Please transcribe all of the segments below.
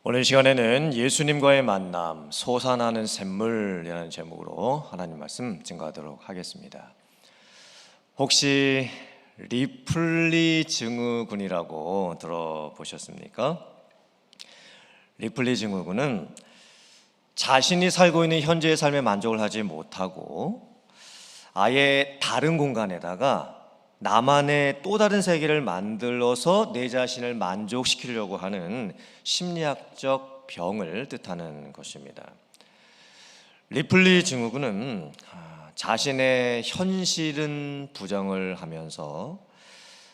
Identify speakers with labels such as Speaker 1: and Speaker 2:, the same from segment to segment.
Speaker 1: 오늘 시간에는 예수님과의 만남, 솟아나는 샘물이라는 제목으로 하나님 말씀 증거하도록 하겠습니다. 혹시 리플리 증후군이라고 들어보셨습니까? 리플리 증후군은 자신이 살고 있는 현재의 삶에 만족을 하지 못하고 아예 다른 공간에다가 나만의 또 다른 세계를 만들어서 내 자신을 만족시키려고 하는 심리학적 병을 뜻하는 것입니다. 리플리 증후군은 자신의 현실은 부정을 하면서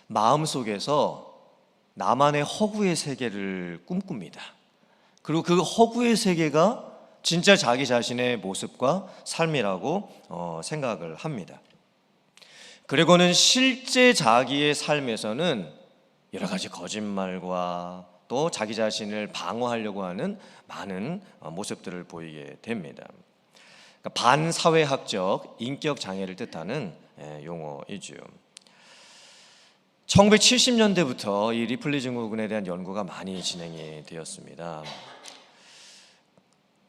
Speaker 1: 마음속에서 나만의 허구의 세계를 꿈꿉니다. 그리고 그 허구의 세계가 진짜 자기 자신의 모습과 삶이라고 생각을 합니다. 그리고는 실제 자기의 삶에서는 여러 가지 거짓말과 또 자기 자신을 방어하려고 하는 많은 모습들을 보이게 됩니다. 그러니까 반사회학적 인격 장애를 뜻하는 용어이죠. 1970년대부터 이 리플리 증후군에 대한 연구가 많이 진행이 되었습니다.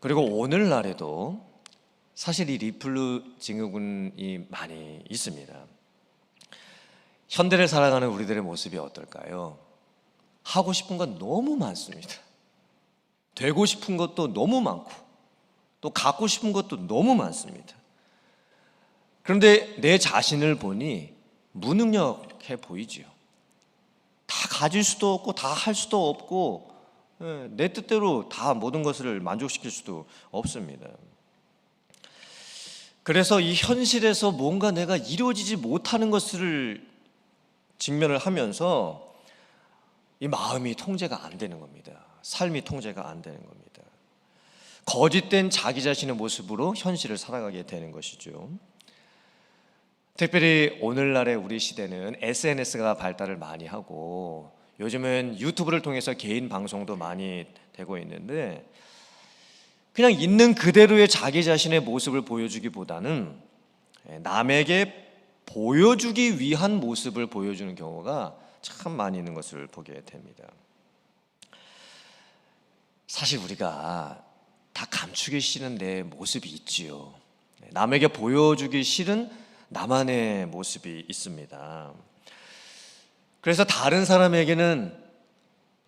Speaker 1: 그리고 오늘날에도 사실 이 리플리 증후군이 많이 있습니다. 현대를 살아가는 우리들의 모습이 어떨까요? 하고 싶은 건 너무 많습니다. 되고 싶은 것도 너무 많고 또 갖고 싶은 것도 너무 많습니다. 그런데 내 자신을 보니 무능력해 보이지요. 다 가질 수도 없고 다 할 수도 없고 내 뜻대로 다 모든 것을 만족시킬 수도 없습니다. 그래서 이 현실에서 뭔가 내가 이루어지지 못하는 것을 직면을 하면서 이 마음이 통제가 안 되는 겁니다. 삶이 통제가 안 되는 겁니다. 거짓된 자기 자신의 모습으로 현실을 살아가게 되는 것이죠. 특별히 오늘날의 우리 시대는 SNS가 발달을 많이 하고 요즘은 유튜브를 통해서 개인 방송도 많이 되고 있는데 그냥 있는 그대로의 자기 자신의 모습을 보여주기보다는 남에게 보여주기 위한 모습을 보여주는 경우가 참 많이 있는 것을 보게 됩니다. 사실 우리가 다 감추기 싫은 내 모습이 있지요. 남에게 보여주기 싫은 나만의 모습이 있습니다. 그래서 다른 사람에게는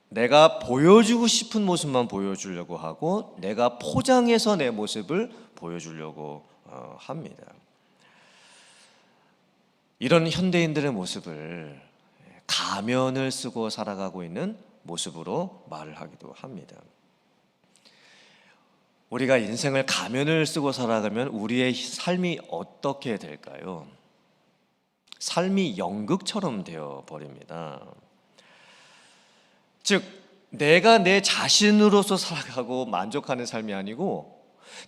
Speaker 1: 내가 보여주고 싶은 모습만 보여주려고 하고 내가 포장해서 내 모습을 보여주려고 합니다. 이런 현대인들의 모습을 가면을 쓰고 살아가고 있는 모습으로 말을 하기도 합니다. 우리가 인생을 가면을 쓰고 살아가면 우리의 삶이 어떻게 될까요? 삶이 연극처럼 되어 버립니다. 즉 내가 내 자신으로서 살아가고 만족하는 삶이 아니고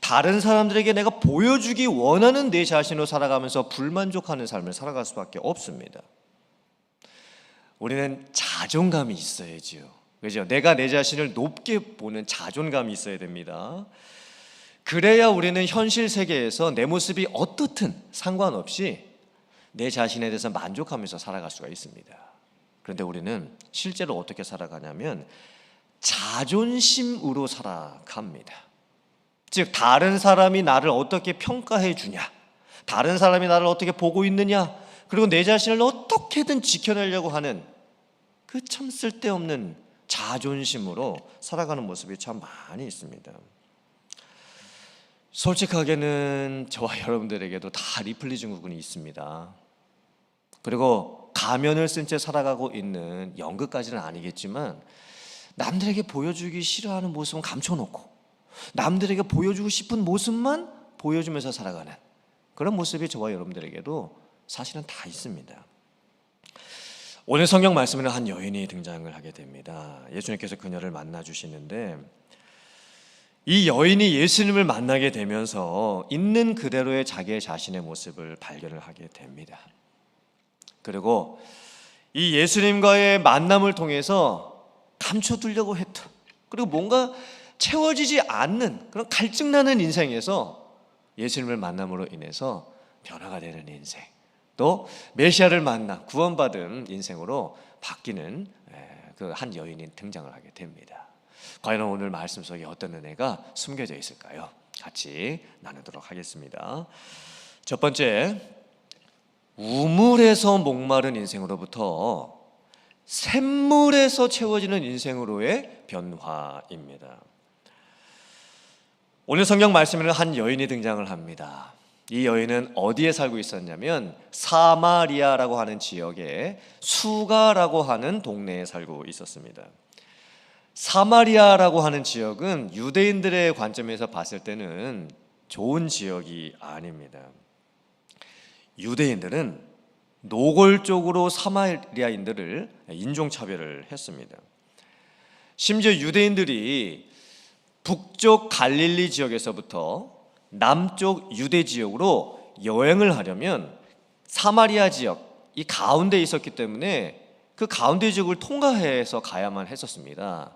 Speaker 1: 다른 사람들에게 내가 보여주기 원하는 내 자신으로 살아가면서 불만족하는 삶을 살아갈 수밖에 없습니다. 우리는 자존감이 있어야지요. 그죠? 내가 내 자신을 높게 보는 자존감이 있어야 됩니다. 그래야 우리는 현실 세계에서 내 모습이 어떻든 상관없이 내 자신에 대해서 만족하면서 살아갈 수가 있습니다. 그런데 우리는 실제로 어떻게 살아가냐면 자존심으로 살아갑니다. 즉 다른 사람이 나를 어떻게 평가해 주냐, 다른 사람이 나를 어떻게 보고 있느냐, 그리고 내 자신을 어떻게든 지켜내려고 하는 그 참 쓸데없는 자존심으로 살아가는 모습이 참 많이 있습니다. 솔직하게는 저와 여러분들에게도 다 리플리 증후군이 있습니다. 그리고 가면을 쓴 채 살아가고 있는 연극까지는 아니겠지만 남들에게 보여주기 싫어하는 모습은 감춰놓고 남들에게 보여주고 싶은 모습만 보여주면서 살아가는 그런 모습이 저와 여러분들에게도 사실은 다 있습니다. 오늘 성경 말씀에는 한 여인이 등장을 하게 됩니다. 예수님께서 그녀를 만나 주시는데 이 여인이 예수님을 만나게 되면서 있는 그대로의 자기 자신의 모습을 발견을 하게 됩니다. 그리고 이 예수님과의 만남을 통해서 감춰두려고 했던, 그리고 뭔가 채워지지 않는 그런 갈증나는 인생에서 예수님을 만남으로 인해서 변화가 되는 인생, 또 메시아를 만나 구원받은 인생으로 바뀌는 그 한 여인이 등장을 하게 됩니다. 과연 오늘 말씀 속에 어떤 은혜가 숨겨져 있을까요? 같이 나누도록 하겠습니다. 첫 번째, 우물에서 목마른 인생으로부터 샘물에서 채워지는 인생으로의 변화입니다. 오늘 성경 말씀에는 한 여인이 등장을 합니다. 이 여인은 어디에 살고 있었냐면 사마리아라고 하는 지역에 수가라고 하는 동네에 살고 있었습니다. 사마리아라고 하는 지역은 유대인들의 관점에서 봤을 때는 좋은 지역이 아닙니다. 유대인들은 노골적으로 사마리아인들을 인종차별을 했습니다. 심지어 유대인들이 북쪽 갈릴리 지역에서부터 남쪽 유대 지역으로 여행을 하려면 사마리아 지역, 이 가운데에 있었기 때문에 그 가운데 지역을 통과해서 가야만 했었습니다.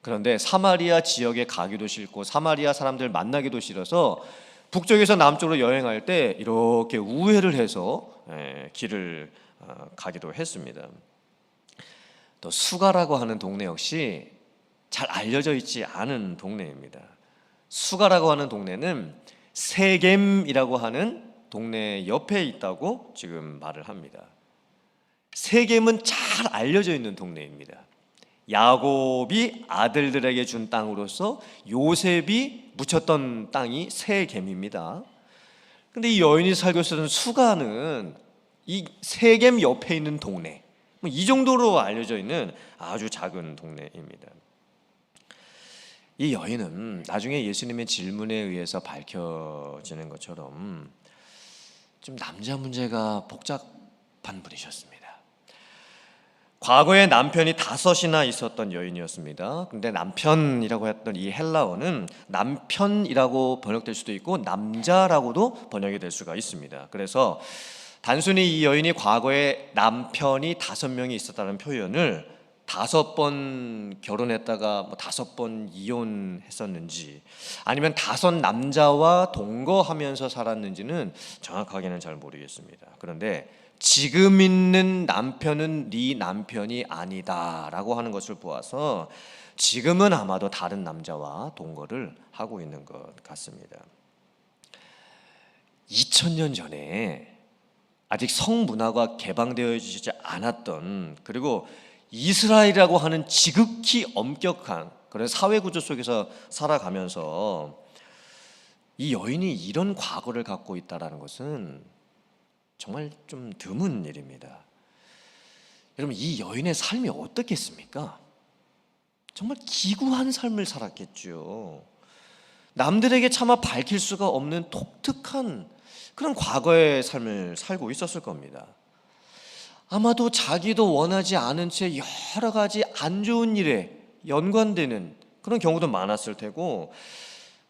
Speaker 1: 그런데 사마리아 지역에 가기도 싫고 사마리아 사람들 만나기도 싫어서 북쪽에서 남쪽으로 여행할 때 이렇게 우회를 해서 길을 가기도 했습니다. 또 수가라고 하는 동네 역시 잘 알려져 있지 않은 동네입니다. 수가라고 하는 동네는 세겜이라고 하는 동네 옆에 있다고 지금 말을 합니다. 세겜은 잘 알려져 있는 동네입니다. 야곱이 아들들에게 준 땅으로서 요셉이 묻혔던 땅이 세겜입니다. 근데 이 여인이 살고 있었던 수가는 이 세겜 옆에 있는 동네, 이 정도로 알려져 있는 아주 작은 동네입니다. 이 여인은 나중에 예수님의 질문에 의해서 밝혀지는 것처럼 좀 남자 문제가 복잡한 분이셨습니다. 과거에 남편이 5이나 있었던 여인이었습니다. 근데 남편이라고 했던 이 헬라어는 남편이라고 번역될 수도 있고 남자라고도 번역이 될 수가 있습니다. 그래서 단순히 이 여인이 과거에 남편이 5명이 있었다는 표현을 5번 결혼했다가 5번 이혼했었는지 아니면 5 남자와 동거하면서 살았는지는 정확하게는 잘 모르겠습니다. 그런데 지금 있는 남편은 네 남편이 아니다라고 하는 것을 보아서 지금은 아마도 다른 남자와 동거를 하고 있는 것 같습니다. 2000년 전에 아직 성문화가 개방되어지지 않았던, 그리고 이스라엘이라고 하는 지극히 엄격한 그런 사회 구조 속에서 살아가면서 이 여인이 이런 과거를 갖고 있다는 것은 정말 좀 드문 일입니다. 여러분, 이 여인의 삶이 어떻겠습니까? 정말 기구한 삶을 살았겠죠. 남들에게 차마 밝힐 수가 없는 독특한 그런 과거의 삶을 살고 있었을 겁니다. 아마도 자기도 원하지 않은 채 여러 가지 안 좋은 일에 연관되는 그런 경우도 많았을 테고,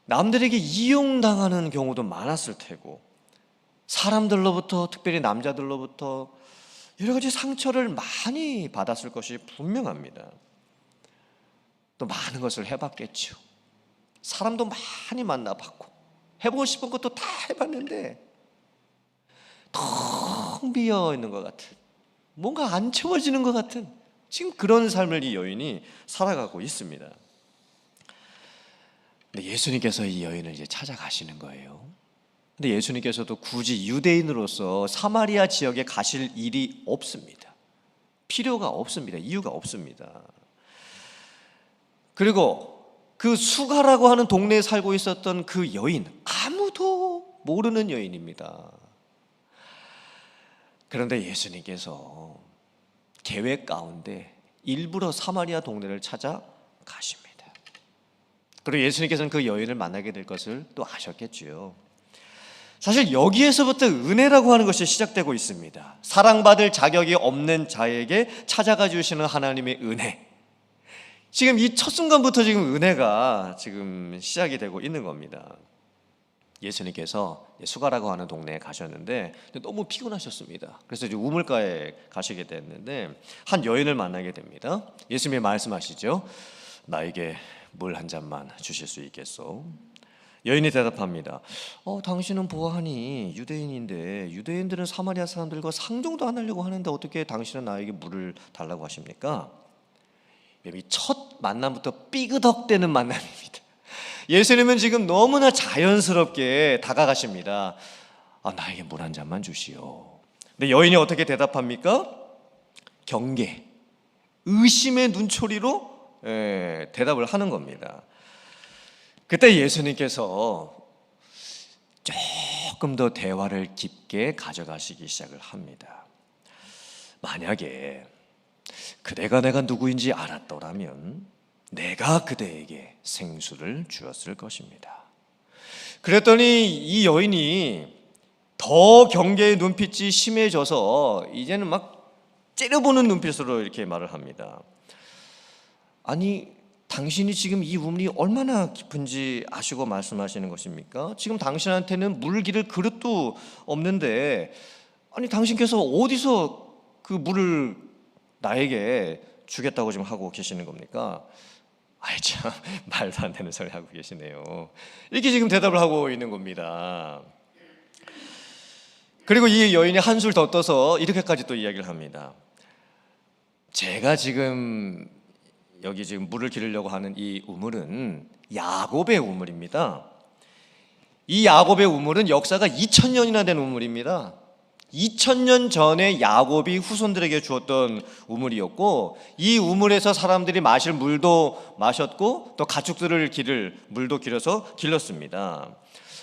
Speaker 1: 남들에게 이용당하는 경우도 많았을 테고, 사람들로부터, 특별히 남자들로부터 여러 가지 상처를 많이 받았을 것이 분명합니다. 또 많은 것을 해봤겠죠. 사람도 많이 만나봤고 해보고 싶은 것도 다 해봤는데 텅 비어 있는 것 같은, 뭔가 안 채워지는 것 같은 지금 그런 삶을 이 여인이 살아가고 있습니다. 근데 예수님께서 이 여인을 이제 찾아가시는 거예요. 근데 예수님께서도 굳이 유대인으로서 사마리아 지역에 가실 일이 없습니다. 필요가 없습니다. 이유가 없습니다. 그리고 그 수가라고 하는 동네에 살고 있었던 그 여인, 아무도 모르는 여인입니다. 그런데 예수님께서 계획 가운데 일부러 사마리아 동네를 찾아가십니다. 그리고 예수님께서는 그 여인을 만나게 될 것을 또 아셨겠지요. 사실 여기에서부터 은혜라고 하는 것이 시작되고 있습니다. 사랑받을 자격이 없는 자에게 찾아가 주시는 하나님의 은혜. 지금 이 첫 순간부터 지금 은혜가 지금 시작이 되고 있는 겁니다. 예수님께서 수가라고 하는 동네에 가셨는데 너무 피곤하셨습니다. 그래서 이제 우물가에 가시게 됐는데 한 여인을 만나게 됩니다. 예수님이 말씀하시죠. 나에게 물 한 잔만 주실 수 있겠소? 여인이 대답합니다. 당신은 보아하니 유대인인데 유대인들은 사마리아 사람들과 상종도 안 하려고 하는데 어떻게 당신은 나에게 물을 달라고 하십니까? 첫 만남부터 삐그덕대는 만남입니다. 예수님은 지금 너무나 자연스럽게 다가가십니다. 나에게 물 한 잔만 주시오. 근데 여인이 어떻게 대답합니까? 경계, 의심의 눈초리로 대답을 하는 겁니다. 그때 예수님께서 조금 더 대화를 깊게 가져가시기 시작을 합니다. 만약에 그대가 내가 누구인지 알았더라면 내가 그대에게 생수를 주었을 것입니다. 그랬더니 이 여인이 더 경계의 눈빛이 심해져서 이제는 막 째려보는 눈빛으로 이렇게 말을 합니다. 아니, 당신이 지금 이 우물이 얼마나 깊은지 아시고 말씀하시는 것입니까? 지금 당신한테는 물 기를 그릇도 없는데, 아니 당신께서 어디서 그 물을 나에게 주겠다고 지금 하고 계시는 겁니까? 아이 참, 말도 안 되는 소리 하고 계시네요. 이렇게 지금 대답을 하고 있는 겁니다. 그리고 이 여인이 한술 더 떠서 이렇게까지 또 이야기를 합니다. 제가 지금 여기 지금 물을 기르려고 하는 이 우물은 야곱의 우물입니다. 이 야곱의 우물은 역사가 2000년이나 된 우물입니다. 2000년 전에 야곱이 후손들에게 주었던 우물이었고, 이 우물에서 사람들이 마실 물도 마셨고 또 가축들을 기를 물도 길어서 길렀습니다.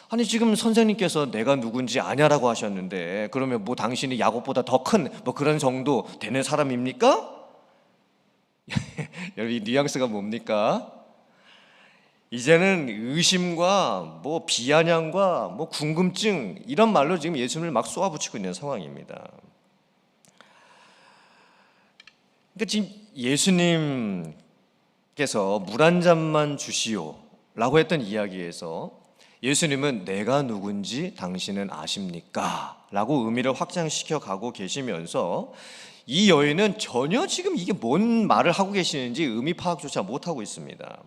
Speaker 1: 아니 지금 선생님께서 내가 누군지 아냐라고 하셨는데, 그러면 뭐 당신이 야곱보다 더 큰 뭐 그런 정도 되는 사람입니까? 여러분, 이 뉘앙스가 뭡니까? 이제는 의심과 뭐 비아냥과 뭐 궁금증 이런 말로 지금 예수님을 막 쏘아붙이고 있는 상황입니다. 그러니까 지금 예수님께서 물 한 잔만 주시오라고 했던 이야기에서 예수님은 내가 누군지 당신은 아십니까? 라고 의미를 확장시켜 가고 계시면서 이 여인은 전혀 지금 이게 뭔 말을 하고 계시는지 의미 파악조차 못하고 있습니다.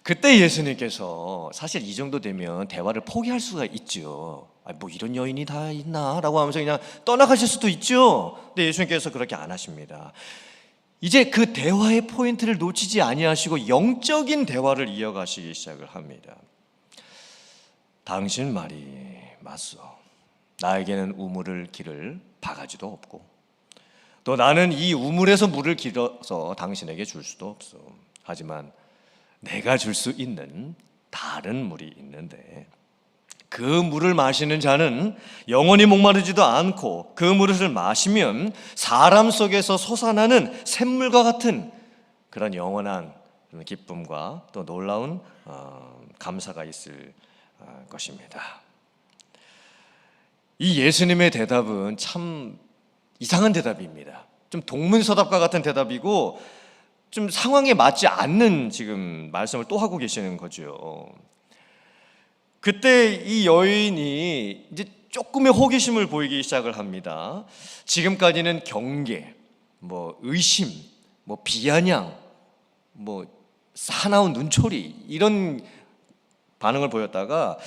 Speaker 1: 그때 예수님께서 사실 이 정도 되면 대화를 포기할 수가 있죠. 뭐 이런 여인이 다 있나? 라고 하면서 그냥 떠나가실 수도 있죠. 근데 예수님께서 그렇게 안 하십니다. 이제 그 대화의 포인트를 놓치지 아니하시고 영적인 대화를 이어가시기 시작을 합니다. 당신 말이 맞소. 나에게는 우물을 기를 바가지도 없고 또 나는 이 우물에서 물을 길어서 당신에게 줄 수도 없소. 하지만 내가 줄 수 있는 다른 물이 있는데 그 물을 마시는 자는 영원히 목마르지도 않고 그 물을 마시면 사람 속에서 솟아나는 샘물과 같은 그런 영원한 기쁨과 또 놀라운 감사가 있을 것입니다. 이 예수님의 대답은 참 이상한 대답입니다. 좀 동문서답과 같은 대답이고 좀 상황에 맞지 않는 지금 말씀을 또 하고 계시는 거죠. 그때 이 여인이 이제 조금의 호기심을 보이기 시작을 합니다. 지금까지는 경계, 뭐 의심, 뭐 비아냥, 뭐 사나운 눈초리 이런 반응을 보였다가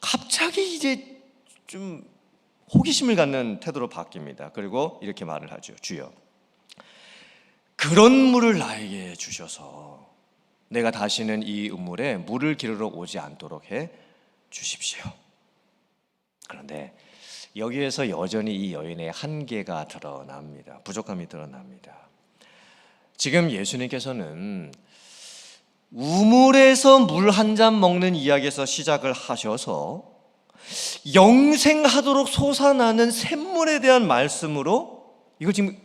Speaker 1: 갑자기 이제 좀 호기심을 갖는 태도로 바뀝니다. 그리고 이렇게 말을 하죠. 주여, 그런 물을 나에게 주셔서 내가 다시는 이 우물에 물을 기르러 오지 않도록 해 주십시오. 그런데 여기에서 여전히 이 여인의 한계가 드러납니다. 부족함이 드러납니다. 지금 예수님께서는 우물에서 물 한 잔 먹는 이야기에서 시작을 하셔서 영생하도록 솟아나는 샘물에 대한 말씀으로 이거 지금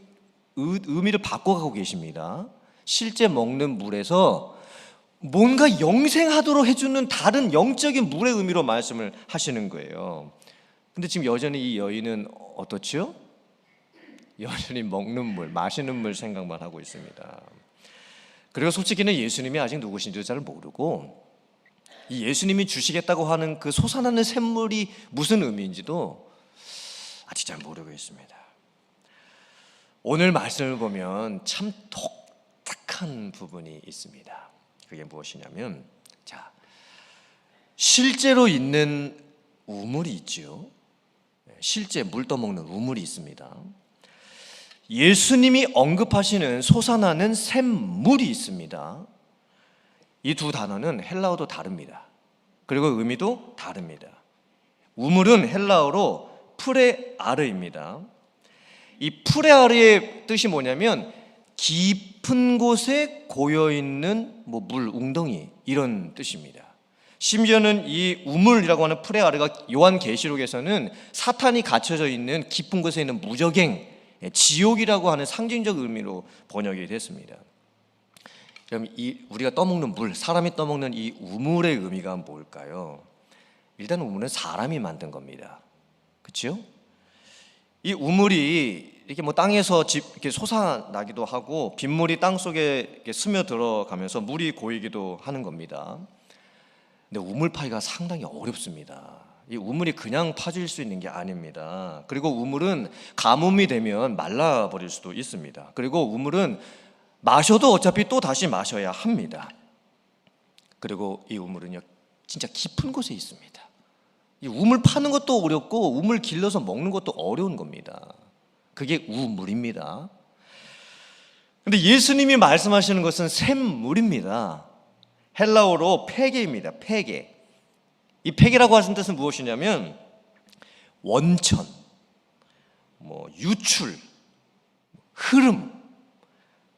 Speaker 1: 의미를 바꿔가고 계십니다. 실제 먹는 물에서 뭔가 영생하도록 해주는 다른 영적인 물의 의미로 말씀을 하시는 거예요. 근데 지금 여전히 이 여인은 어떻죠? 여전히 먹는 물, 마시는 물 생각만 하고 있습니다. 그리고 솔직히는 예수님이 아직 누구신지 잘 모르고 이 예수님이 주시겠다고 하는 그 솟아나는 샘물이 무슨 의미인지도 아직 잘 모르고 있습니다. 오늘 말씀을 보면 참 독특한 부분이 있습니다. 그게 무엇이냐면, 자, 실제로 있는 우물이 있죠. 실제 물 떠먹는 우물이 있습니다. 예수님이 언급하시는 솟아나는 샘물이 있습니다. 이 두 단어는 헬라어도 다릅니다. 그리고 의미도 다릅니다. 우물은 헬라어로 프레아르입니다. 이 프레아르의 뜻이 뭐냐면 깊은 곳에 고여있는 물, 웅덩이 이런 뜻입니다. 심지어는 이 우물이라고 하는 프레아르가 요한계시록에서는 사탄이 갇혀져 있는 깊은 곳에 있는 무저갱, 지옥이라고 하는 상징적 의미로 번역이 됐습니다. 그럼 우리가 떠먹는 물, 사람이 떠먹는 이 우물의 의미가 뭘까요? 일단 우물은 사람이 만든 겁니다. 그렇죠? 이 우물이 이렇게 땅에서 이렇게 솟아나기도 하고 빗물이 땅 속에 이렇게 스며 들어가면서 물이 고이기도 하는 겁니다. 근데 우물 파기가 상당히 어렵습니다. 이 우물이 그냥 파질 수 있는 게 아닙니다. 그리고 우물은 가뭄이 되면 말라버릴 수도 있습니다. 그리고 우물은 마셔도 어차피 또 다시 마셔야 합니다. 그리고 이 우물은요, 진짜 깊은 곳에 있습니다. 이 우물 파는 것도 어렵고 우물 길러서 먹는 것도 어려운 겁니다. 그게 우물입니다. 근데 예수님이 말씀하시는 것은 샘물입니다. 헬라어로 폐게입니다. 폐게. 이 폐게라고 하신 뜻은 무엇이냐면 원천, 유출, 흐름,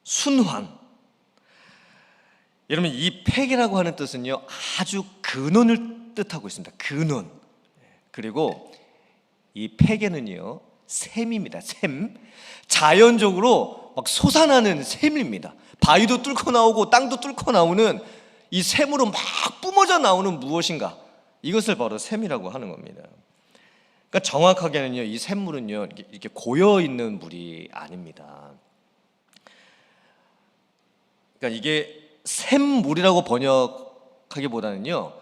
Speaker 1: 순환. 여러분, 이 폐게라고 하는 뜻은요, 아주 근원을 뜻하고 있습니다. 근원. 그리고 이 폐게는요, 샘입니다. 샘. 자연적으로 막 솟아나는 샘입니다. 바위도 뚫고 나오고 땅도 뚫고 나오는 이 샘으로 막 뿜어져 나오는 무엇인가, 이것을 바로 샘이라고 하는 겁니다. 그러니까 정확하게는요, 이 샘물은요, 이렇게 고여 있는 물이 아닙니다. 그러니까 이게 샘물이라고 번역하기보다는요,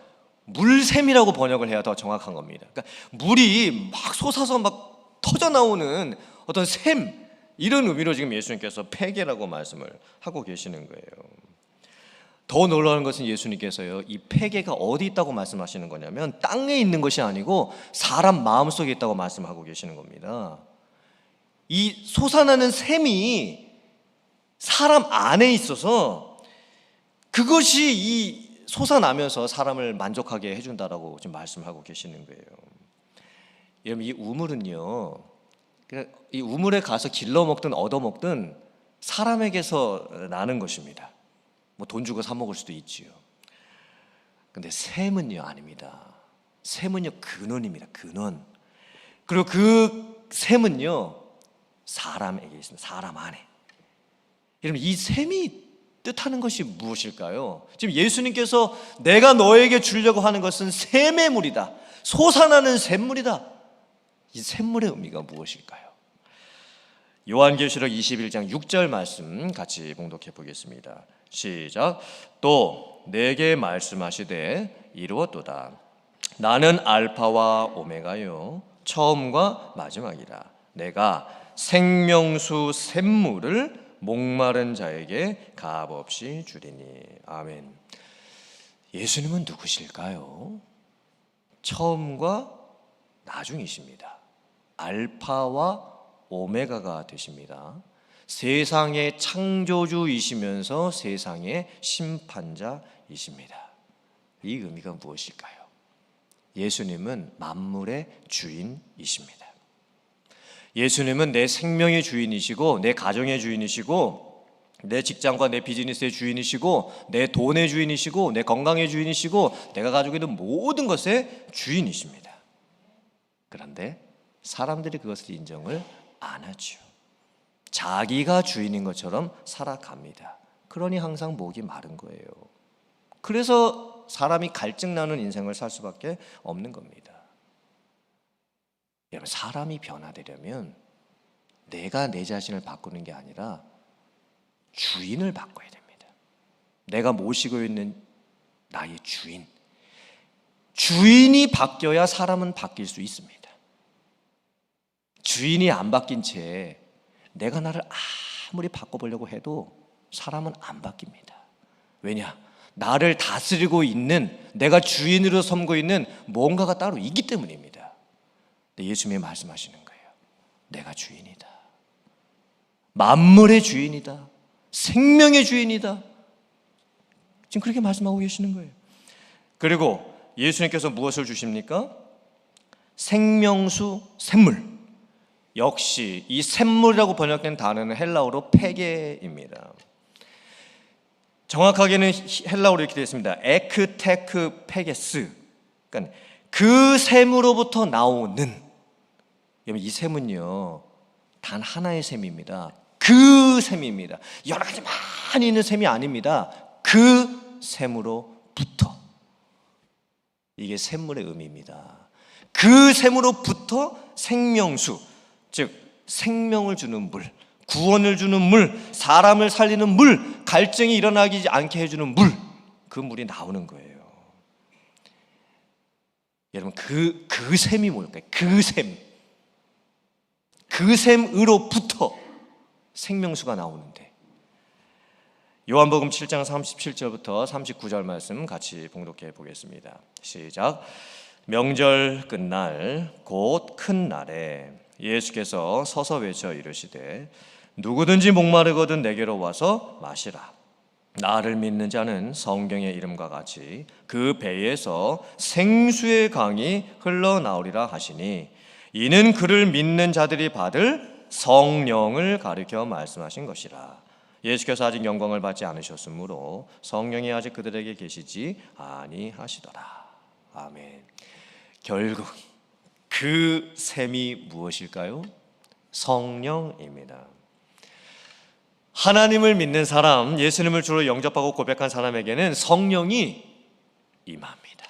Speaker 1: 물샘이라고 번역을 해야 더 정확한 겁니다. 그러니까 물이 막 솟아서 막 터져 나오는 어떤 샘, 이런 의미로 지금 예수님께서 폐게라고 말씀을 하고 계시는 거예요. 더 놀라운 것은 예수님께서요, 이 폐게가 어디 있다고 말씀하시는 거냐면 땅에 있는 것이 아니고 사람 마음속에 있다고 말씀하고 계시는 겁니다. 이 솟아나는 샘이 사람 안에 있어서 그것이 이 솟아나면서 사람을 만족하게 해준다라고 지금 말씀하고 계시는 거예요. 여러분, 이 우물은요, 이 우물에 가서 길러 먹든 얻어 먹든 사람에게서 나는 것입니다. 돈 주고 사 먹을 수도 있지요. 근데 샘은요, 아닙니다. 샘은요, 근원입니다. 근원. 그리고 그 샘은요, 사람에게 있습니다. 사람 안에. 여러분, 이 샘이 뜻하는 것이 무엇일까요? 지금 예수님께서 내가 너에게 주려고 하는 것은 샘의 물이다, 솟아나는 샘물이다. 이 샘물의 의미가 무엇일까요? 요한계시록 21장 6절 말씀 같이 봉독해 보겠습니다. 시작. 또 내게 말씀하시되 이루었도다. 나는 알파와 오메가요, 처음과 마지막이라. 내가 생명수 샘물을 목마른 자에게 값없이 주리니. 아멘. 예수님은 누구실까요? 처음과 나중이십니다. 알파와 오메가가 되십니다. 세상의 창조주이시면서 세상의 심판자이십니다. 이 의미가 무엇일까요? 예수님은 만물의 주인이십니다. 예수님은 내 생명의 주인이시고, 내 가정의 주인이시고, 내 직장과 내 비즈니스의 주인이시고, 내 돈의 주인이시고, 내 건강의 주인이시고, 내가 가지고 있는 모든 것의 주인이십니다. 그런데 사람들이 그것을 인정을 안 하죠. 자기가 주인인 것처럼 살아갑니다. 그러니 항상 목이 마른 거예요. 그래서 사람이 갈증 나는 인생을 살 수밖에 없는 겁니다. 여러분, 사람이 변화되려면 내가 내 자신을 바꾸는 게 아니라 주인을 바꿔야 됩니다. 내가 모시고 있는 나의 주인이 바뀌어야 사람은 바뀔 수 있습니다. 주인이 안 바뀐 채 내가 나를 아무리 바꿔보려고 해도 사람은 안 바뀝니다. 왜냐? 나를 다스리고 있는, 내가 주인으로 삼고 있는 뭔가가 따로 있기 때문입니다. 예수님이 말씀하시는 거예요. 내가 주인이다. 만물의 주인이다. 생명의 주인이다. 지금 그렇게 말씀하고 계시는 거예요. 그리고 예수님께서 무엇을 주십니까? 생명수 샘물. 역시 이 샘물이라고 번역된 단어는 헬라어로 페게입니다. 정확하게는 헬라어로 이렇게 되어 있습니다. 에크테크 페게스. 그러니까 그 샘으로부터 나오는, 이 샘은요 단 하나의 샘입니다. 그 샘입니다. 여러 가지 많이 있는 샘이 아닙니다. 그 샘으로부터. 이게 샘물의 의미입니다. 그 샘으로부터 생명수, 즉 생명을 주는 물, 구원을 주는 물, 사람을 살리는 물, 갈증이 일어나지 않게 해주는 물, 그 물이 나오는 거예요. 여러분 그 샘이 뭘까요? 그 샘으로부터 생명수가 나오는데, 요한복음 7장 37절부터 39절 말씀 같이 봉독해 보겠습니다. 시작. 명절 끝날 곧 큰 날에 예수께서 서서 외쳐 이르시되 누구든지 목마르거든 내게로 와서 마시라. 나를 믿는 자는 성경의 이름과 같이 그 배에서 생수의 강이 흘러나오리라 하시니, 이는 그를 믿는 자들이 받을 성령을 가리켜 말씀하신 것이라. 예수께서 아직 영광을 받지 않으셨으므로 성령이 아직 그들에게 계시지 아니하시더라. 아멘. 결국 그 샘이 무엇일까요? 성령입니다. 하나님을 믿는 사람, 예수님을 주로 영접하고 고백한 사람에게는 성령이 임합니다.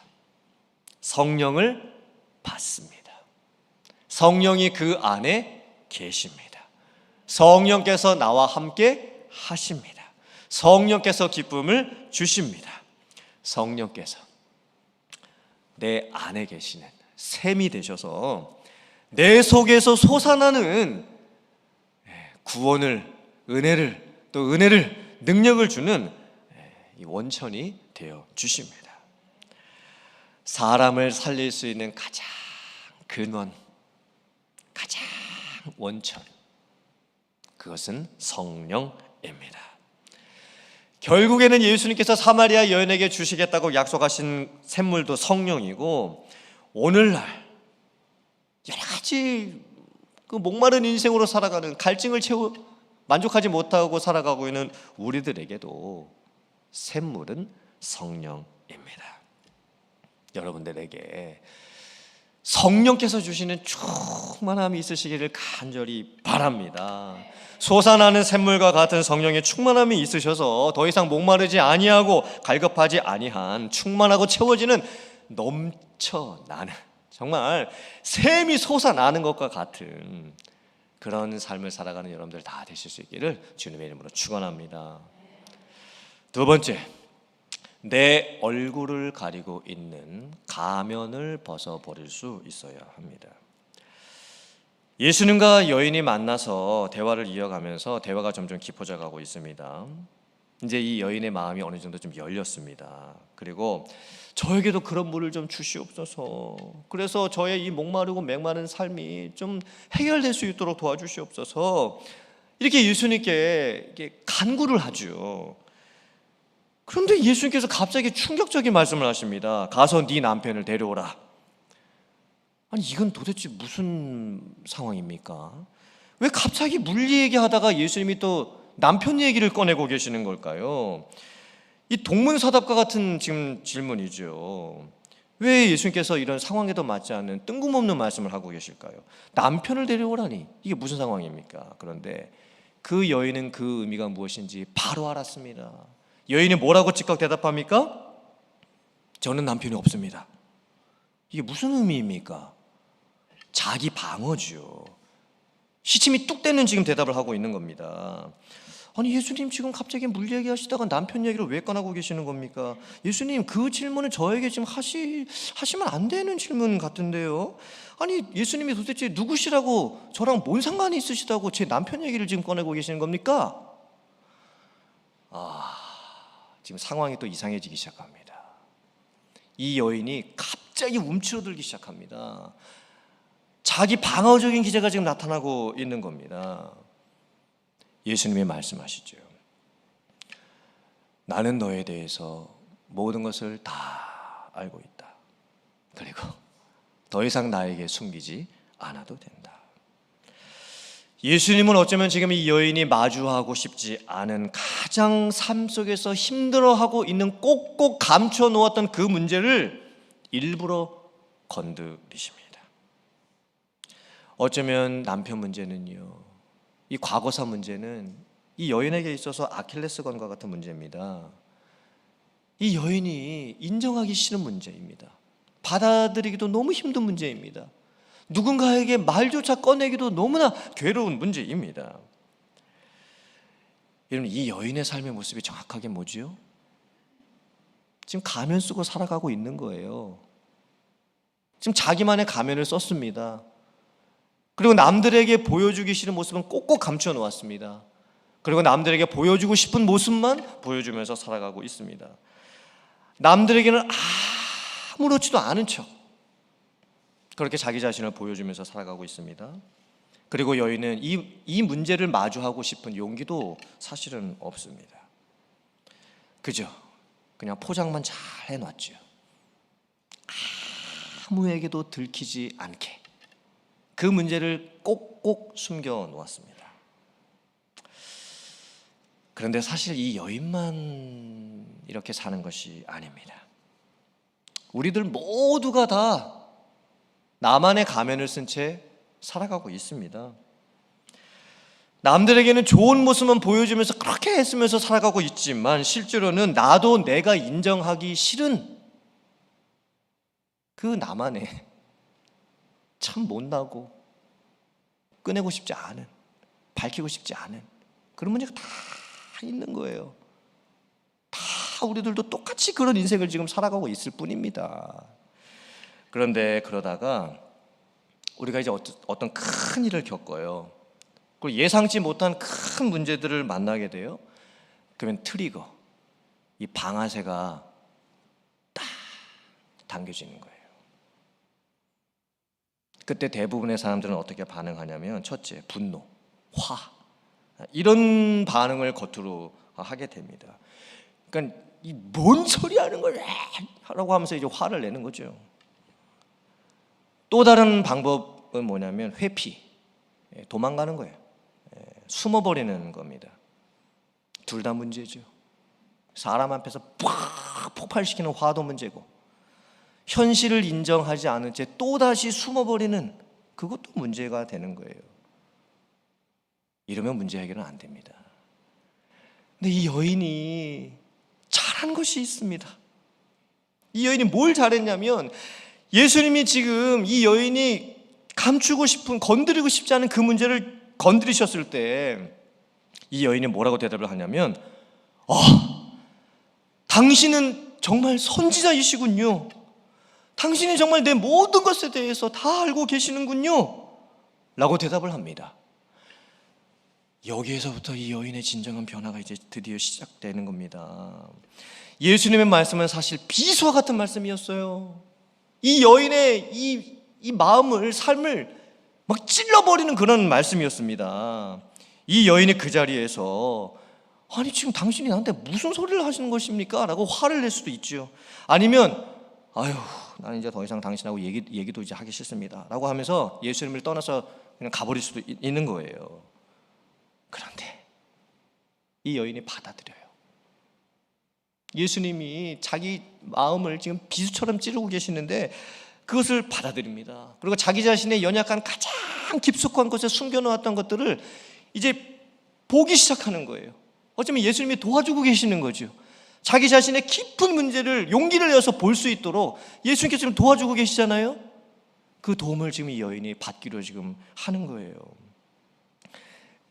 Speaker 1: 성령을 받습니다. 성령이 그 안에 계십니다. 성령께서 나와 함께 하십니다. 성령께서 기쁨을 주십니다. 성령께서 내 안에 계시는 샘이 되셔서 내 속에서 솟아나는 구원을, 은혜를, 또 은혜를, 능력을 주는 이 원천이 되어 주십니다. 사람을 살릴 수 있는 가장 근원, 가장 원천, 그것은 성령입니다. 결국에는 예수님께서 사마리아 여인에게 주시겠다고 약속하신 샘물도 성령이고, 오늘날 여러 가지 그 목마른 인생으로 살아가는, 갈증을 만족하지 못하고 살아가고 있는 우리들에게도 샘물은 성령입니다. 여러분들에게 성령께서 주시는 충만함이 있으시기를 간절히 바랍니다. 솟아나는 샘물과 같은 성령의 충만함이 있으셔서 더 이상 목마르지 아니하고 갈급하지 아니한, 충만하고 채워지는, 넘쳐나는, 정말 샘이 솟아나는 것과 같은 그런 삶을 살아가는 여러분들 다 되실 수 있기를 주님의 이름으로 축원합니다. 두 번째, 내 얼굴을 가리고 있는 가면을 벗어버릴 수 있어야 합니다. 예수님과 여인이 만나서 대화를 이어가면서 대화가 점점 깊어져 가고 있습니다. 이제 이 여인의 마음이 어느 정도 좀 열렸습니다. 그리고 저에게도 그런 물을 좀 주시옵소서, 그래서 저의 이 목마르고 맹마른 삶이 좀 해결될 수 있도록 도와주시옵소서, 이렇게 예수님께 간구를 하죠. 그런데 예수님께서 갑자기 충격적인 말씀을 하십니다. 가서 네 남편을 데려오라. 아니, 이건 도대체 무슨 상황입니까? 왜 갑자기 물 얘기하다가 예수님이 또 남편 얘기를 꺼내고 계시는 걸까요? 이 동문서답과 같은 지금 질문이죠. 왜 예수님께서 이런 상황에도 맞지 않는 뜬금없는 말씀을 하고 계실까요? 남편을 데려오라니, 이게 무슨 상황입니까? 그런데 그 여인은 그 의미가 무엇인지 바로 알았습니다. 여인이 뭐라고 즉각 대답합니까? 저는 남편이 없습니다. 이게 무슨 의미입니까? 자기 방어죠. 시침이 뚝 떼는 지금 대답을 하고 있는 겁니다. 아니, 예수님 지금 갑자기 물 얘기하시다가 남편 얘기를 왜 꺼내고 계시는 겁니까? 예수님, 그 질문은 저에게 지금 하시면 안 되는 질문 같은데요. 아니, 예수님이 도대체 누구시라고, 저랑 뭔 상관이 있으시다고 제 남편 얘기를 지금 꺼내고 계시는 겁니까? 지금 상황이 또 이상해지기 시작합니다. 이 여인이 갑자기 움츠러들기 시작합니다. 자기 방어적인 기제가 지금 나타나고 있는 겁니다. 예수님이 말씀하시죠. 나는 너에 대해서 모든 것을 다 알고 있다. 그리고 더 이상 나에게 숨기지 않아도 된다. 예수님은 어쩌면 지금 이 여인이 마주하고 싶지 않은 가장 삶 속에서 힘들어하고 있는 꼭꼭 감춰 놓았던 그 문제를 일부러 건드리십니다. 어쩌면 남편 문제는요, 이 과거사 문제는 이 여인에게 있어서 아킬레스건과 같은 문제입니다. 이 여인이 인정하기 싫은 문제입니다. 받아들이기도 너무 힘든 문제입니다. 누군가에게 말조차 꺼내기도 너무나 괴로운 문제입니다. 여러분, 이 여인의 삶의 모습이 정확하게 뭐지요? 지금 가면 쓰고 살아가고 있는 거예요. 지금 자기만의 가면을 썼습니다. 그리고 남들에게 보여주기 싫은 모습은 꼭꼭 감춰 놓았습니다. 그리고 남들에게 보여주고 싶은 모습만 보여주면서 살아가고 있습니다. 남들에게는 아무렇지도 않은 척 그렇게 자기 자신을 보여주면서 살아가고 있습니다. 그리고 여인은 이 문제를 마주하고 싶은 용기도 사실은 없습니다. 그죠? 그냥 포장만 잘 해놨죠. 아무에게도 들키지 않게 그 문제를 꼭꼭 숨겨 놓았습니다. 그런데 사실 이 여인만 이렇게 사는 것이 아닙니다. 우리들 모두가 다 나만의 가면을 쓴 채 살아가고 있습니다. 남들에게는 좋은 모습만 보여주면서 그렇게 애쓰면서 살아가고 있지만 실제로는 나도 내가 인정하기 싫은 그 나만의 참 못나고 꺼내고 싶지 않은, 밝히고 싶지 않은 그런 문제가 다 있는 거예요. 다 우리들도 똑같이 그런 인생을 지금 살아가고 있을 뿐입니다. 그런데 그러다가 우리가 이제 어떤 큰 일을 겪어요. 그리고 예상치 못한 큰 문제들을 만나게 돼요. 그러면 트리거, 이 방아쇠가 딱 당겨지는 거예요. 그때 대부분의 사람들은 어떻게 반응하냐면 첫째, 분노, 화, 이런 반응을 겉으로 하게 됩니다. 그러니까 이 뭔 소리 하는 거야 라고 하면서 이제 화를 내는 거죠. 또 다른 방법은 뭐냐면 회피, 도망가는 거예요. 숨어버리는 겁니다. 둘 다 문제죠. 사람 앞에서 팍 폭발시키는 화도 문제고 현실을 인정하지 않은 채 또다시 숨어버리는 그것도 문제가 되는 거예요. 이러면 문제 해결은 안 됩니다. 근데 이 여인이 잘한 것이 있습니다. 이 여인이 뭘 잘했냐면 예수님이 지금 이 여인이 감추고 싶은, 건드리고 싶지 않은 그 문제를 건드리셨을 때 이 여인이 뭐라고 대답을 하냐면 당신은 정말 선지자이시군요. 당신이 정말 내 모든 것에 대해서 다 알고 계시는군요 라고 대답을 합니다. 여기에서부터 이 여인의 진정한 변화가 이제 드디어 시작되는 겁니다. 예수님의 말씀은 사실 비수와 같은 말씀이었어요. 이 여인의 이 마음을, 삶을 막 찔러버리는 그런 말씀이었습니다. 이 여인이 그 자리에서 아니 지금 당신이 나한테 무슨 소리를 하시는 것입니까? 라고 화를 낼 수도 있죠. 아니면 아유 나는 이제 더 이상 당신하고 얘기도 이제 하기 싫습니다 라고 하면서 예수님을 떠나서 그냥 가버릴 수도 있는 거예요. 그런데 이 여인이 받아들여요. 예수님이 자기 마음을 지금 비수처럼 찌르고 계시는데 그것을 받아들입니다. 그리고 자기 자신의 연약한 가장 깊숙한 곳에 숨겨놓았던 것들을 이제 보기 시작하는 거예요. 어쩌면 예수님이 도와주고 계시는 거죠. 자기 자신의 깊은 문제를 용기를 내어서 볼 수 있도록 예수님께서 지금 도와주고 계시잖아요. 그 도움을 지금 이 여인이 받기로 지금 하는 거예요.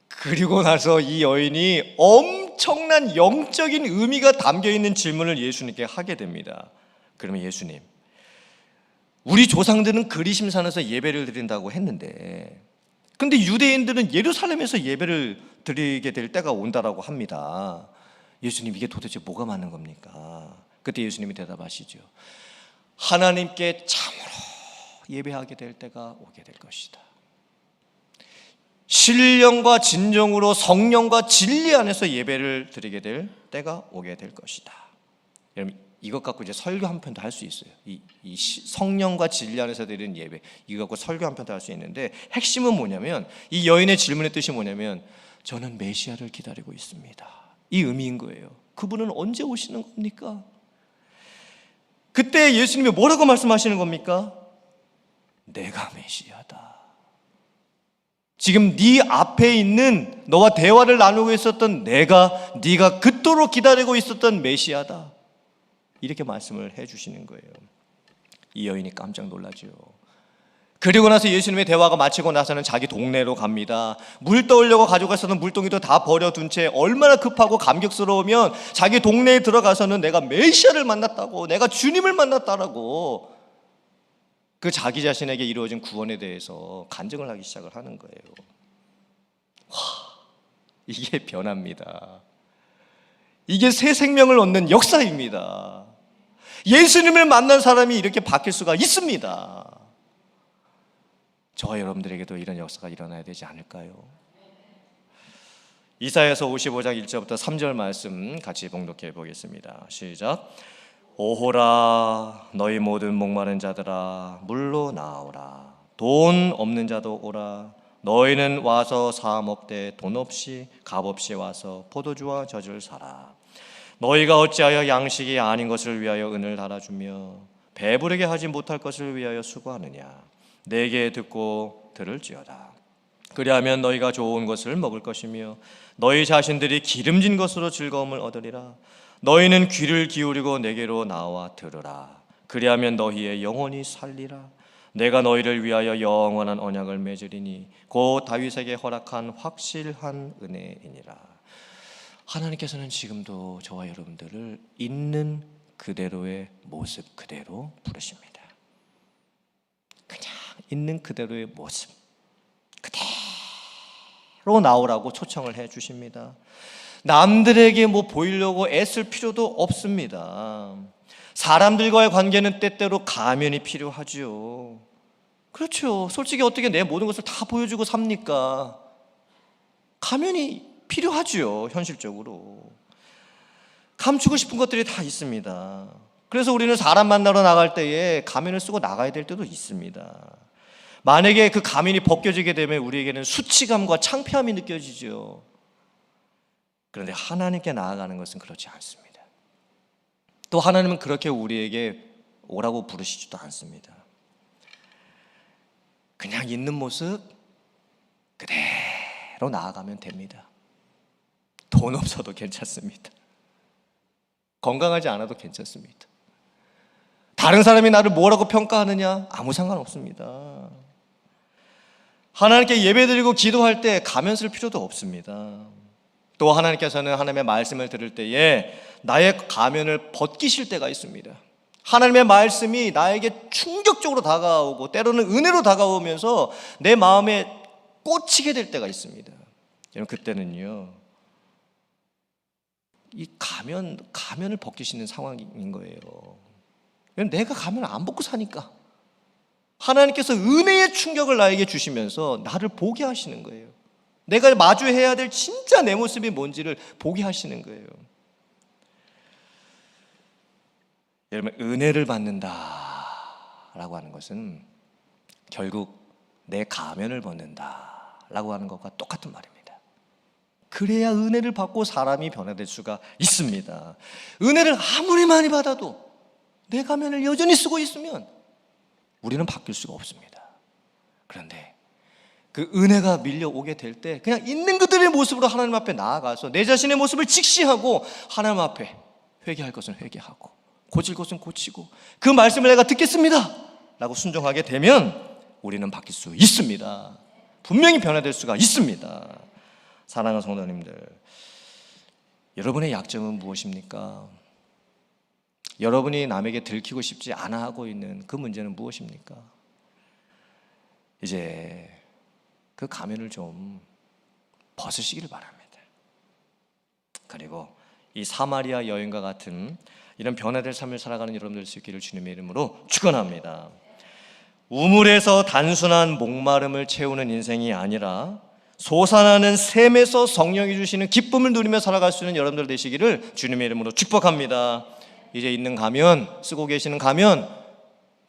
Speaker 1: 그리고 나서 이 여인이 엄청난 영적인 의미가 담겨있는 질문을 예수님께 하게 됩니다. 그러면 예수님, 우리 조상들은 그리심산에서 예배를 드린다고 했는데 근데 유대인들은 예루살렘에서 예배를 드리게 될 때가 온다라고 합니다. 예수님, 이게 도대체 뭐가 맞는 겁니까? 그때 예수님이 대답하시죠. 하나님께 참으로 예배하게 될 때가 오게 될 것이다. 신령과 진정으로 성령과 진리 안에서 예배를 드리게 될 때가 오게 될 것이다. 여러분, 이것 갖고 이제 설교 한 편도 할 수 있어요. 성령과 진리 안에서 드리는 예배, 이거 갖고 설교 한 편도 할 수 있는데, 핵심은 뭐냐면, 이 여인의 질문의 뜻이 뭐냐면, 저는 메시아를 기다리고 있습니다, 이 의미인 거예요. 그분은 언제 오시는 겁니까? 그때 예수님이 뭐라고 말씀하시는 겁니까? 내가 메시아다. 지금 네 앞에 있는, 너와 대화를 나누고 있었던 네가 그토록 기다리고 있었던 메시아다, 이렇게 말씀을 해주시는 거예요. 이 여인이 깜짝 놀라죠. 그리고 나서 예수님의 대화가 마치고 나서는 자기 동네로 갑니다. 물 떠오려고 가져갔었던 물동이도 다 버려둔 채 얼마나 급하고 감격스러우면 자기 동네에 들어가서는 내가 메시아를 만났다고, 내가 주님을 만났다라고 그 자기 자신에게 이루어진 구원에 대해서 간증을 하기 시작을 하는 거예요. 와, 이게 변화입니다. 이게 새 생명을 얻는 역사입니다. 예수님을 만난 사람이 이렇게 바뀔 수가 있습니다. 저와 여러분들에게도 이런 역사가 일어나야 되지 않을까요? 이사야서 55장 1절부터 3절 말씀 같이 봉독해 보겠습니다. 시작. 오호라, 너희 모든 목마른 자들아, 물로 나오라. 돈 없는 자도 오라. 너희는 와서 사 먹되 돈 없이 값 없이 와서 포도주와 젖을 사라. 너희가 어찌하여 양식이 아닌 것을 위하여 은을 달아주며 배부르게 하지 못할 것을 위하여 수고하느냐. 내게 듣고 들을지어다. 그리하면 너희가 좋은 것을 먹을 것이며 너희 자신들이 기름진 것으로 즐거움을 얻으리라. 너희는 귀를 기울이고 내게로 나와 들으라. 그리하면 너희의 영혼이 살리라. 내가 너희를 위하여 영원한 언약을 맺으리니 곧 다윗에게 허락한 확실한 은혜이니라. 하나님께서는 지금도 저와 여러분들을 있는 그대로의 모습 그대로 부르십니다. 그냥 있는 그대로의 모습 그대로 나오라고 초청을 해 주십니다. 남들에게 뭐 보이려고 애쓸 필요도 없습니다. 사람들과의 관계는 때때로 가면이 필요하죠. 그렇죠. 솔직히 어떻게 내 모든 것을 다 보여주고 삽니까? 가면이 필요하죠. 현실적으로 감추고 싶은 것들이 다 있습니다. 그래서 우리는 사람 만나러 나갈 때에 가면을 쓰고 나가야 될 때도 있습니다. 만약에 그 가면이 벗겨지게 되면 우리에게는 수치감과 창피함이 느껴지죠. 그런데 하나님께 나아가는 것은 그렇지 않습니다. 또 하나님은 그렇게 우리에게 오라고 부르시지도 않습니다. 그냥 있는 모습 그대로 나아가면 됩니다. 돈 없어도 괜찮습니다. 건강하지 않아도 괜찮습니다. 다른 사람이 나를 뭐라고 평가하느냐? 아무 상관없습니다. 하나님께 예배드리고 기도할 때 가면 쓸 필요도 없습니다. 또 하나님께서는 하나님의 말씀을 들을 때에 나의 가면을 벗기실 때가 있습니다. 하나님의 말씀이 나에게 충격적으로 다가오고 때로는 은혜로 다가오면서 내 마음에 꽂히게 될 때가 있습니다. 여러분, 그때는요, 이 가면을 벗기시는 상황인 거예요. 내가 가면을 안 벗고 사니까 하나님께서 은혜의 충격을 나에게 주시면서 나를 보게 하시는 거예요. 내가 마주해야 될 진짜 내 모습이 뭔지를 보게 하시는 거예요. 여러분, 은혜를 받는다라고 하는 것은 결국 내 가면을 벗는다라고 하는 것과 똑같은 말입니다. 그래야 은혜를 받고 사람이 변화될 수가 있습니다. 은혜를 아무리 많이 받아도 내 가면을 여전히 쓰고 있으면 우리는 바뀔 수가 없습니다. 그런데 그 은혜가 밀려오게 될 때 그냥 있는 그들의 모습으로 하나님 앞에 나아가서 내 자신의 모습을 직시하고 하나님 앞에 회개할 것은 회개하고 고칠 것은 고치고 그 말씀을 내가 듣겠습니다 라고 순종하게 되면 우리는 바뀔 수 있습니다. 분명히 변화될 수가 있습니다. 사랑하는 성도님들, 여러분의 약점은 무엇입니까? 여러분이 남에게 들키고 싶지 않아 하고 있는 그 문제는 무엇입니까? 이제 그 가면을 좀 벗으시기를 바랍니다. 그리고 이 사마리아 여인과 같은 이런 변화될 삶을 살아가는 여러분들 수 있기를 주님의 이름으로 축원합니다. 우물에서 단순한 목마름을 채우는 인생이 아니라 솟아나는 샘에서 성령이 주시는 기쁨을 누리며 살아갈 수 있는 여러분들 되시기를 주님의 이름으로 축복합니다. 이제 있는 가면, 쓰고 계시는 가면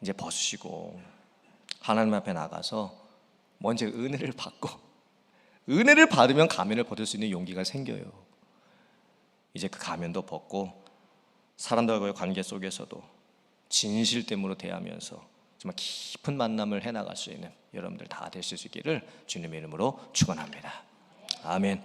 Speaker 1: 이제 벗으시고 하나님 앞에 나가서 먼저 은혜를 받고, 은혜를 받으면 가면을 벗을 수 있는 용기가 생겨요. 이제 그 가면도 벗고 사람들과의 관계 속에서도 진실됨으로 대하면서 정말 깊은 만남을 해나갈 수 있는 여러분들 다 되실 수 있기를 주님의 이름으로 축원합니다. 아멘.